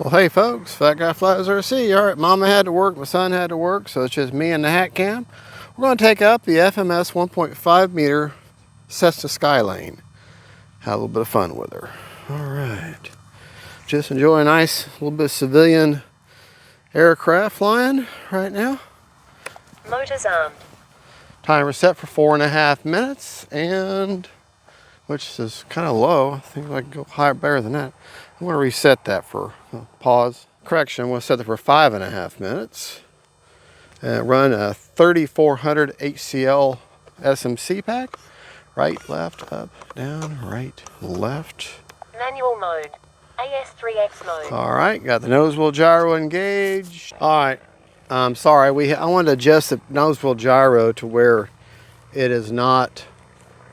Well, hey folks, Fat Guy Flies RC. All right, Mama had to work, my son had to work, so it's just me and the hat cam. We're going to take up the FMS 1.5 meter Cessna Skylane. Have a little bit of fun with her. All right, just enjoy a nice little bit of civilian aircraft flying right now. Motors armed. Timer set for 4.5 minutes, and which is kind of low. I think I can go higher, better than that. I'm going to reset that for pause. Correction, I'm going to set it for 5.5 minutes. And run a 3400 HCL SMC pack. Right, left, up, down, right, left. Manual mode. AS3X mode. All right, got the nose wheel gyro engaged. All right, I'm sorry, I wanted to adjust the nose wheel gyro to where it is not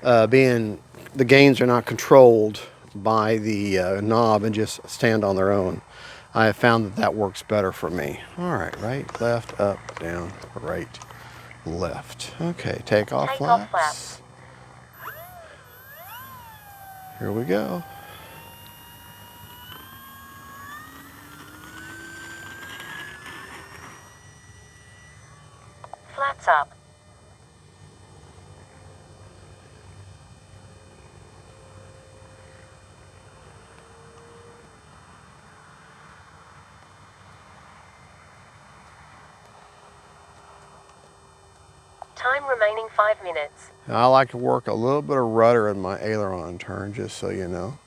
the gains are not controlled by the knob and just stand on their own. I have found that that works better for me. All right, right, left, up, down, right, left. Okay, takeoff flaps. Here we go. Flaps up. Time remaining 5 minutes. Now, I like to work a little bit of rudder in my aileron turn, just so you know.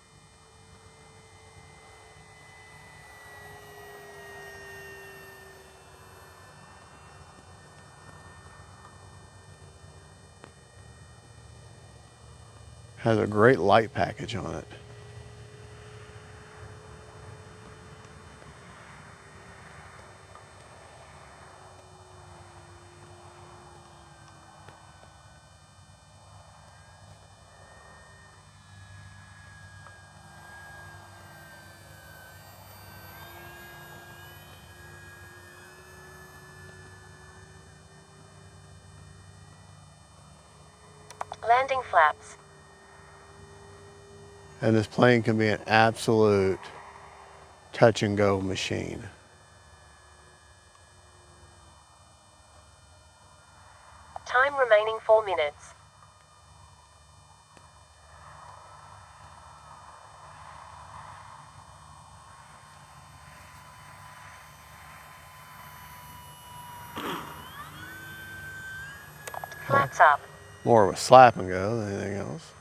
Has a great light package on it. Landing flaps. And this plane can be an absolute touch and go machine. Time remaining 4 minutes. Flaps up. More of a slap and go than anything else.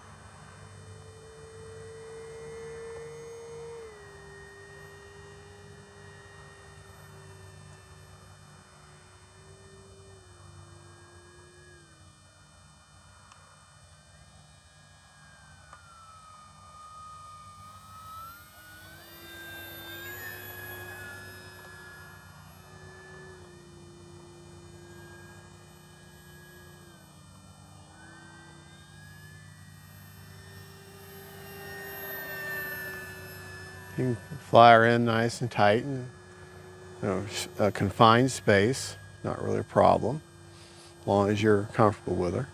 You can fly her in nice and tight, and a confined space, not really a problem, as long as you're comfortable with her.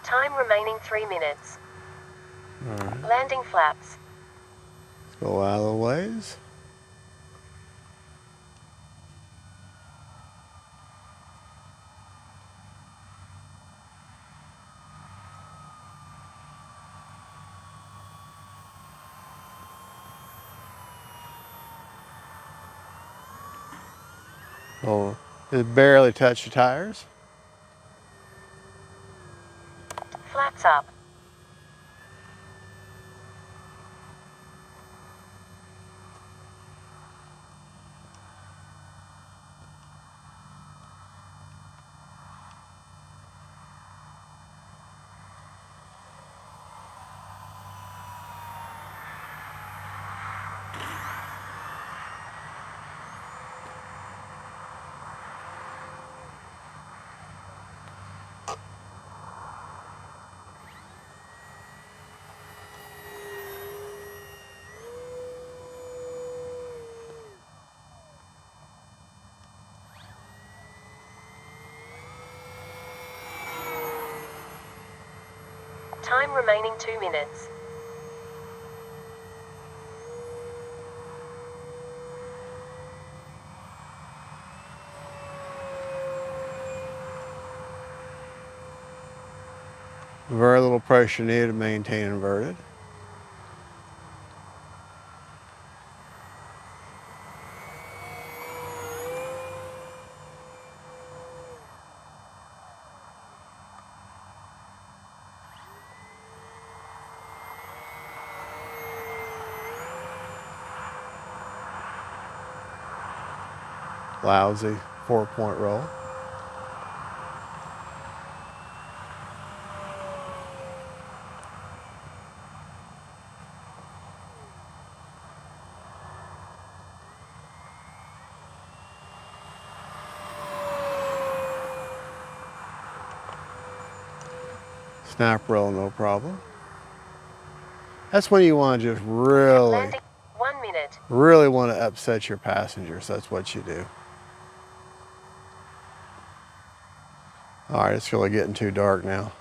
Time remaining 3 minutes. All right. Landing flaps. Let's go out of the ways. Oh, it barely touched the tires. Flaps up. Time remaining 2 minutes. Very little pressure needed to maintain inverted. Lousy 4-point roll. Snap roll, no problem. That's when you want to just Landing 1 minute. really want to upset your passengers. That's what you do. All right, it's really getting too dark now.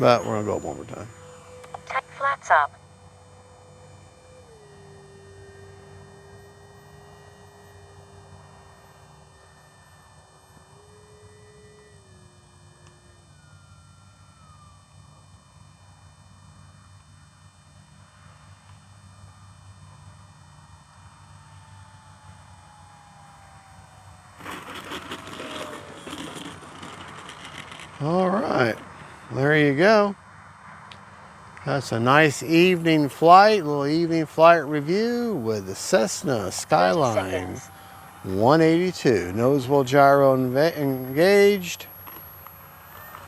But we're gonna go up one more time. Take flaps up. All right, there you go. That's a nice evening flight, little evening flight review with the Cessna 30 Skyline seconds. 182. Nose wheel gyro engaged.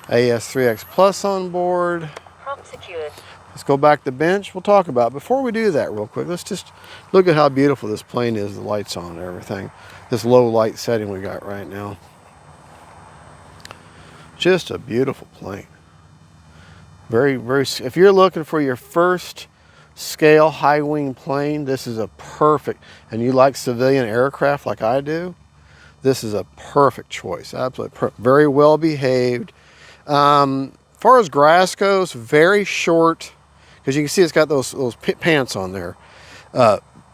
AS3X Plus on board. Prop secured. Let's go back to the bench. We'll talk about it. Before we do that real quick, let's just look at how beautiful this plane is, the lights on and everything. This low light setting we got right now. Just a beautiful plane. Very, very, if you're looking for your first scale high wing plane, this is a perfect, and you like civilian aircraft like I do, this is a perfect choice. Absolutely very well behaved. As far as grass goes, very short, because you can see it's got those pants on there,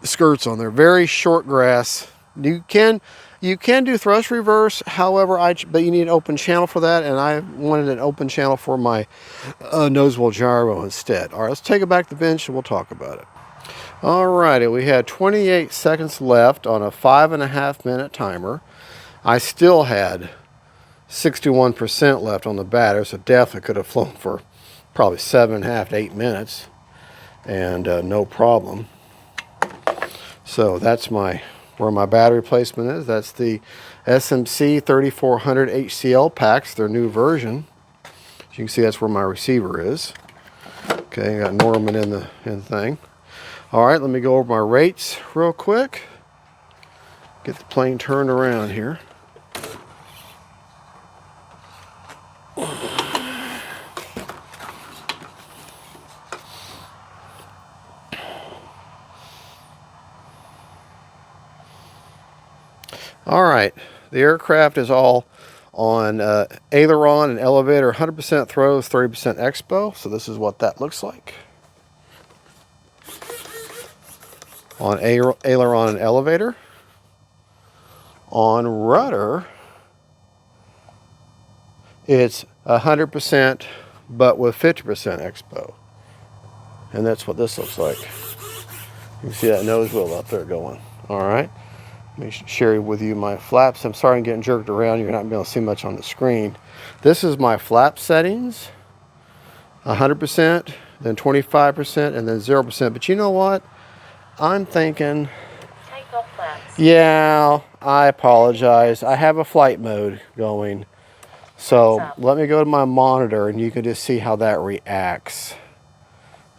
skirts on there. Very short grass. You can do thrust reverse, however, but you need an open channel for that, and I wanted an open channel for my nose wheel gyro instead. All right, let's take it back to the bench and we'll talk about it. All righty, we had 28 seconds left on a 5.5 minute timer. I still had 61% left on the battery, so definitely could have flown for probably 7.5 to 8 minutes, and no problem. So that's where my battery placement is. That's the SMC 3400 HCL packs, their new version. As you can see, that's where my receiver is. Okay, I got Norman in the thing. All right, let me go over my rates real quick. Get the plane turned around here. All right, the aircraft is all on aileron and elevator, 100% throws, 30% expo. So this is what that looks like. On aileron and elevator. On rudder, it's 100%, but with 50% expo. And that's what this looks like. You can see that nose wheel up there going. All right. Let me share with you my flaps. I'm sorry I'm getting jerked around. You're not going to be able to see much on the screen. This is my flap settings. 100%, then 25%, and then 0%. But you know what? I'm thinking... Takeoff flaps. Yeah, I apologize. I have a flight mode going. So let me go to my monitor and you can just see how that reacts.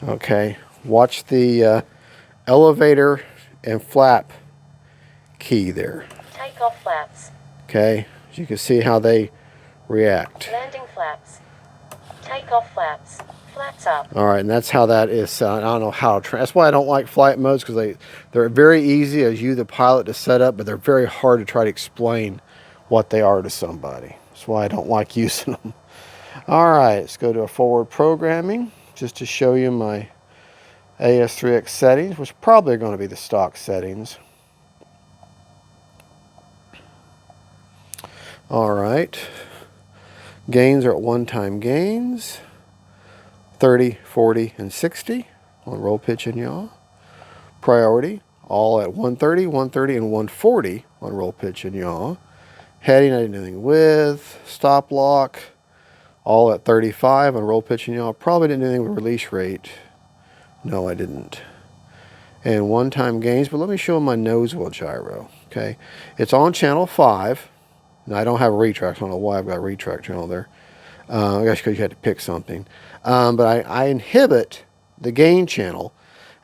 Okay, watch the elevator and flap key there. Takeoff flaps. Okay, as you can see how they react. Landing flaps. Takeoff flaps. Flaps up. All right, and that's how that is. I don't know how to. That's why I don't like flight modes, because they're very easy as you, the pilot, to set up, but they're very hard to try to explain what they are to somebody. That's why I don't like using them. All right, let's go to a forward programming just to show you my AS3X settings, which probably are going to be the stock settings. All right, gains are at one-time gains, 30, 40, and 60 on roll, pitch, and yaw. Priority, all at 130, 130, and 140 on roll, pitch, and yaw. Heading, I didn't do anything with. Stop lock, all at 35 on roll, pitch, and yaw. Probably didn't do anything with release rate. No, I didn't. And one-time gains, but let me show you my nose wheel gyro. Okay, it's on channel 5. Now, I don't have a retract. I don't know why I've got a retract channel there. I guess because you had to pick something. But I inhibit the gain channel,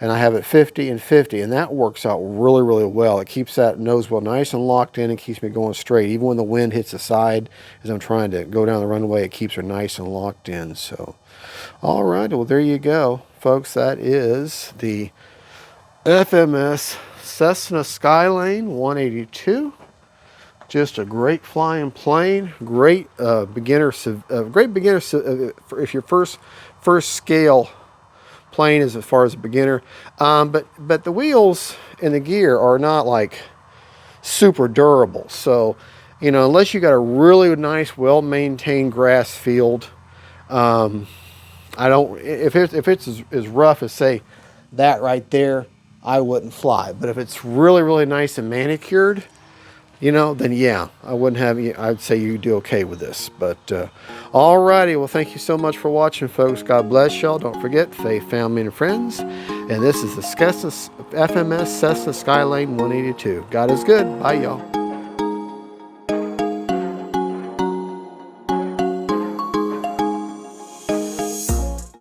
and I have it 50 and 50, and that works out really, really well. It keeps that nose wheel nice and locked in and keeps me going straight. Even when the wind hits the side as I'm trying to go down the runway, it keeps her nice and locked in. So, all right, well, there you go, folks. That is the FMS Cessna Skylane 182. Just a great flying plane, great beginner if your first scale plane is as far as a beginner. But the wheels and the gear are not like super durable. So, you know, unless you got a really nice, well-maintained grass field, I don't. If it's as rough as, say, that right there, I wouldn't fly. But if it's really, really nice and manicured, you know, then yeah, I wouldn't have. I'd say you do okay with this. But alrighty, well, thank you so much for watching, folks. God bless y'all. Don't forget, faith, family, and friends. And this is the FMS Cessna Skylane 182. God is good. Bye, y'all.